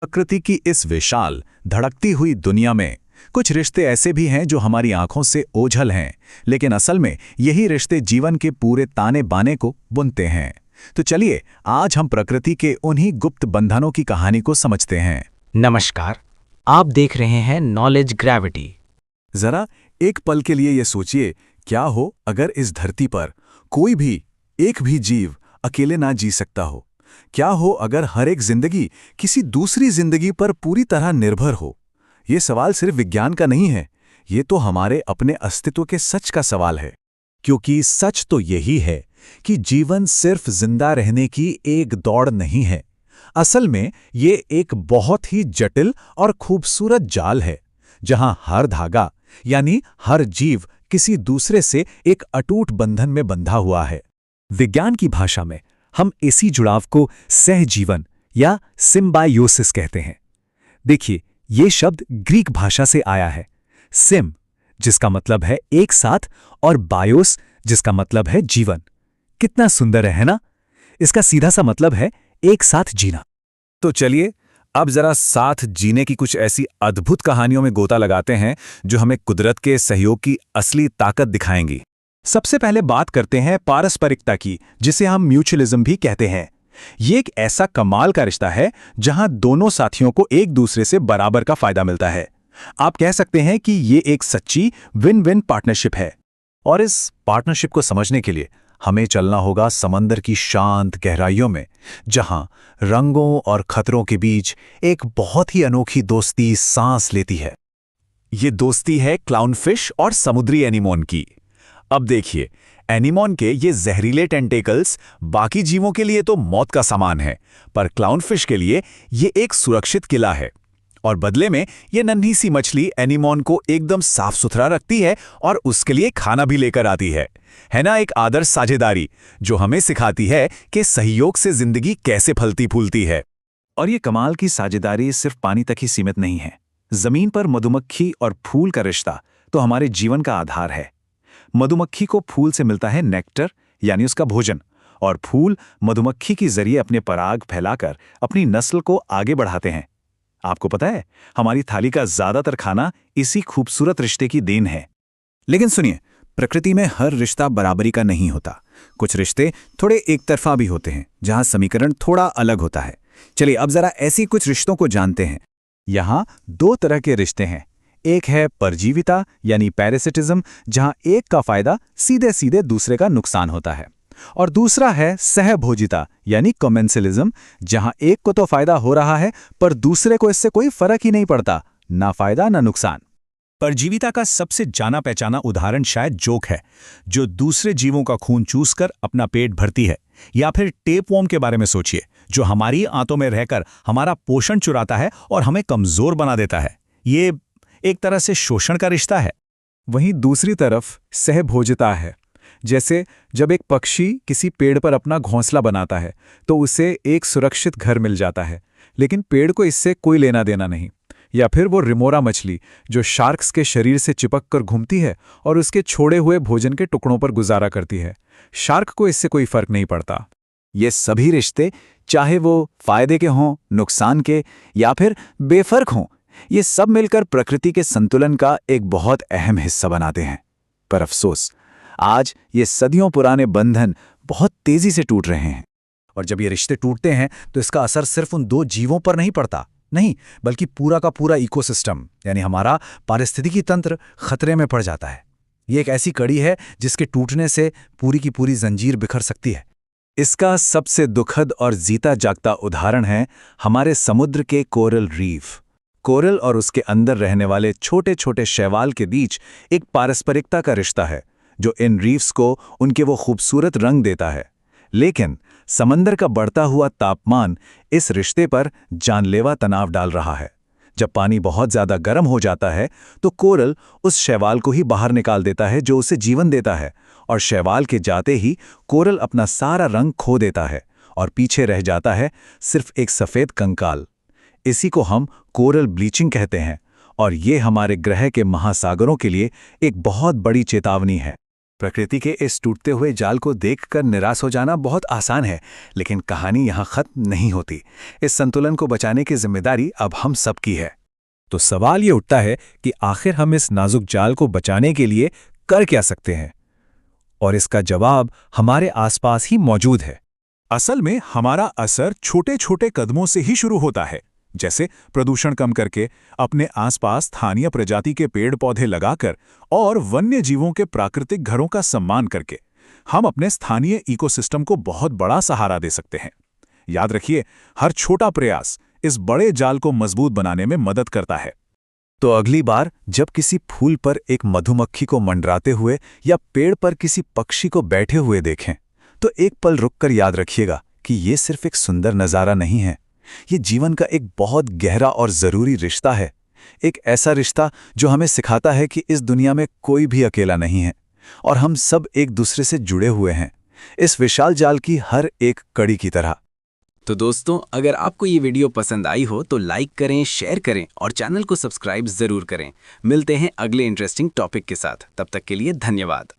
प्रकृति की इस विशाल धड़कती हुई दुनिया में कुछ रिश्ते ऐसे भी हैं जो हमारी आंखों से ओझल हैं, लेकिन असल में यही रिश्ते जीवन के पूरे ताने बाने को बुनते हैं। तो चलिए आज हम प्रकृति के उन्हीं गुप्त बंधनों की कहानी को समझते हैं। नमस्कार, आप देख रहे हैं नॉलेज ग्रेविटी। जरा एक पल के लिए ये सोचिए, क्या हो अगर इस धरती पर कोई भी एक भी जीव अकेले ना जी सकता हो? क्या हो अगर हर एक जिंदगी किसी दूसरी जिंदगी पर पूरी तरह निर्भर हो? ये सवाल सिर्फ विज्ञान का नहीं है, ये तो हमारे अपने अस्तित्व के सच का सवाल है। क्योंकि सच तो यही है कि जीवन सिर्फ जिंदा रहने की एक दौड़ नहीं है। असल में ये एक बहुत ही जटिल और खूबसूरत जाल है, जहां हर धागा यानी हर जीव किसी दूसरे से एक अटूट बंधन में बंधा हुआ है। विज्ञान की भाषा में हम इसी जुड़ाव को सहजीवन या सिम्बायोसिस कहते हैं। देखिए, ये शब्द ग्रीक भाषा से आया है। सिम जिसका मतलब है एक साथ और बायोस जिसका मतलब है जीवन। कितना सुंदर है ना? इसका सीधा सा मतलब है एक साथ जीना। तो चलिए अब जरा साथ जीने की कुछ ऐसी अद्भुत कहानियों में गोता लगाते हैं जो हमें कुदरत के सहयोग की असली ताकत दिखाएंगी। सबसे पहले बात करते हैं पारस्परिकता की, जिसे हम म्यूचुअलिज्म भी कहते हैं। ये एक ऐसा कमाल का रिश्ता है जहां दोनों साथियों को एक दूसरे से बराबर का फायदा मिलता है। आप कह सकते हैं कि ये एक सच्ची विन विन पार्टनरशिप है। और इस पार्टनरशिप को समझने के लिए हमें चलना होगा समंदर की शांत गहराइयों में, जहां रंगों और खतरों के बीच एक बहुत ही अनोखी दोस्ती सांस लेती है। ये दोस्ती है क्लाउनफिश और समुद्री एनीमोन की। अब देखिए, एनीमोन के ये जहरीले टेंटेकल्स बाकी जीवों के लिए तो मौत का सामान है, पर क्लाउनफिश के लिए ये एक सुरक्षित किला है। और बदले में ये नन्ही सी मछली एनीमोन को एकदम साफ सुथरा रखती है और उसके लिए खाना भी लेकर आती है ना? एक आदर्श साझेदारी जो हमें सिखाती है कि सहयोग से जिंदगी कैसे फलती फूलती है। और ये कमाल की साझेदारी सिर्फ पानी तक ही सीमित नहीं है। जमीन पर मधुमक्खी और फूल का रिश्ता तो हमारे जीवन का आधार है। मधुमक्खी को फूल से मिलता है नेक्टर यानी उसका भोजन, और फूल मधुमक्खी के जरिए अपने पराग फैलाकर अपनी नस्ल को आगे बढ़ाते हैं। आपको पता है, हमारी थाली का ज्यादातर खाना इसी खूबसूरत रिश्ते की देन है। लेकिन सुनिए, प्रकृति में हर रिश्ता बराबरी का नहीं होता। कुछ रिश्ते थोड़े एक तरफा भी होते हैं, जहां समीकरण थोड़ा अलग होता है। चलिए अब जरा ऐसी कुछ रिश्तों को जानते हैं। यहां दो तरह के रिश्ते हैं। एक है परजीविता यानी पैरासिटिज्म, जहां एक का फायदा सीधे सीधे दूसरे का नुकसान होता है। और दूसरा है सहभोजिता यानी कमेंसलिज्म, जहां एक को तो फायदा हो रहा है पर दूसरे को इससे कोई फर्क ही नहीं पड़ता, ना फायदा ना नुकसान। परजीविता का सबसे जाना पहचाना उदाहरण शायद जोंक है, जो दूसरे जीवों का खून चूसकर अपना पेट भरती है। या फिर टेपवर्म के बारे में सोचिए, जो हमारी आंतों में रहकर हमारा पोषण चुराता है और हमें कमजोर बना देता है। ये एक तरह से शोषण का रिश्ता है। वहीं दूसरी तरफ सहभोजिता है। जैसे जब एक पक्षी किसी पेड़ पर अपना घोंसला बनाता है तो उसे एक सुरक्षित घर मिल जाता है, लेकिन पेड़ को इससे कोई लेना देना नहीं। या फिर वो रिमोरा मछली जो शार्क्स के शरीर से चिपक कर घूमती है और उसके छोड़े हुए भोजन के टुकड़ों पर गुजारा करती है। शार्क को इससे कोई फर्क नहीं पड़ता। ये सभी रिश्ते, चाहे वो फायदे के हों, नुकसान के या फिर बेफर्क हों, ये सब मिलकर प्रकृति के संतुलन का एक बहुत अहम हिस्सा बनाते हैं। पर अफसोस, आज ये सदियों पुराने बंधन बहुत तेजी से टूट रहे हैं। और जब ये रिश्ते टूटते हैं तो इसका असर सिर्फ उन दो जीवों पर नहीं पड़ता, नहीं, बल्कि पूरा का पूरा इकोसिस्टम यानी हमारा पारिस्थितिकी तंत्र खतरे में पड़ जाता है। ये एक ऐसी कड़ी है जिसके टूटने से पूरी की पूरी जंजीर बिखर सकती है। इसका सबसे दुखद और जीता जागता उदाहरण है हमारे समुद्र के कोरल रीफ। कोरल और उसके अंदर रहने वाले छोटे छोटे शैवाल के बीच एक पारस्परिकता का रिश्ता है जो इन रीफ्स को उनके वो खूबसूरत रंग देता है। लेकिन समंदर का बढ़ता हुआ तापमान इस रिश्ते पर जानलेवा तनाव डाल रहा है। जब पानी बहुत ज्यादा गर्म हो जाता है तो कोरल उस शैवाल को ही बाहर निकाल देता है जो उसे जीवन देता है, और शैवाल के जाते ही कोरल अपना सारा रंग खो देता है और पीछे रह जाता है सिर्फ एक सफेद कंकाल। इसी को हम कोरल ब्लीचिंग कहते हैं, और ये हमारे ग्रह के महासागरों के लिए एक बहुत बड़ी चेतावनी है। प्रकृति के इस टूटते हुए जाल को देखकर निराश हो जाना बहुत आसान है, लेकिन कहानी यहाँ खत्म नहीं होती। इस संतुलन को बचाने की जिम्मेदारी अब हम सबकी है। तो सवाल ये उठता है कि आखिर हम इस नाजुक जाल को बचाने के लिए कर क्या सकते हैं? और इसका जवाब हमारे आसपास ही मौजूद है। असल में हमारा असर छोटे छोटे कदमों से ही शुरू होता है, जैसे प्रदूषण कम करके, अपने आसपास स्थानीय प्रजाति के पेड़ पौधे लगाकर और वन्य जीवों के प्राकृतिक घरों का सम्मान करके हम अपने स्थानीय इकोसिस्टम को बहुत बड़ा सहारा दे सकते हैं। याद रखिए, हर छोटा प्रयास इस बड़े जाल को मजबूत बनाने में मदद करता है। तो अगली बार जब किसी फूल पर एक मधुमक्खी को मंडराते हुए या पेड़ पर किसी पक्षी को बैठे हुए देखें, तो एक पल रुककर याद रखिएगा कि ये सिर्फ एक सुंदर नज़ारा नहीं है, ये जीवन का एक बहुत गहरा और ज़रूरी रिश्ता है। एक ऐसा रिश्ता जो हमें सिखाता है कि इस दुनिया में कोई भी अकेला नहीं है और हम सब एक दूसरे से जुड़े हुए हैं, इस विशाल जाल की हर एक कड़ी की तरह। तो दोस्तों, अगर आपको ये वीडियो पसंद आई हो तो लाइक करें, शेयर करें और चैनल को सब्सक्राइब ज़रूर करें। मिलते हैं अगले इंटरेस्टिंग टॉपिक के साथ। तब तक के लिए धन्यवाद।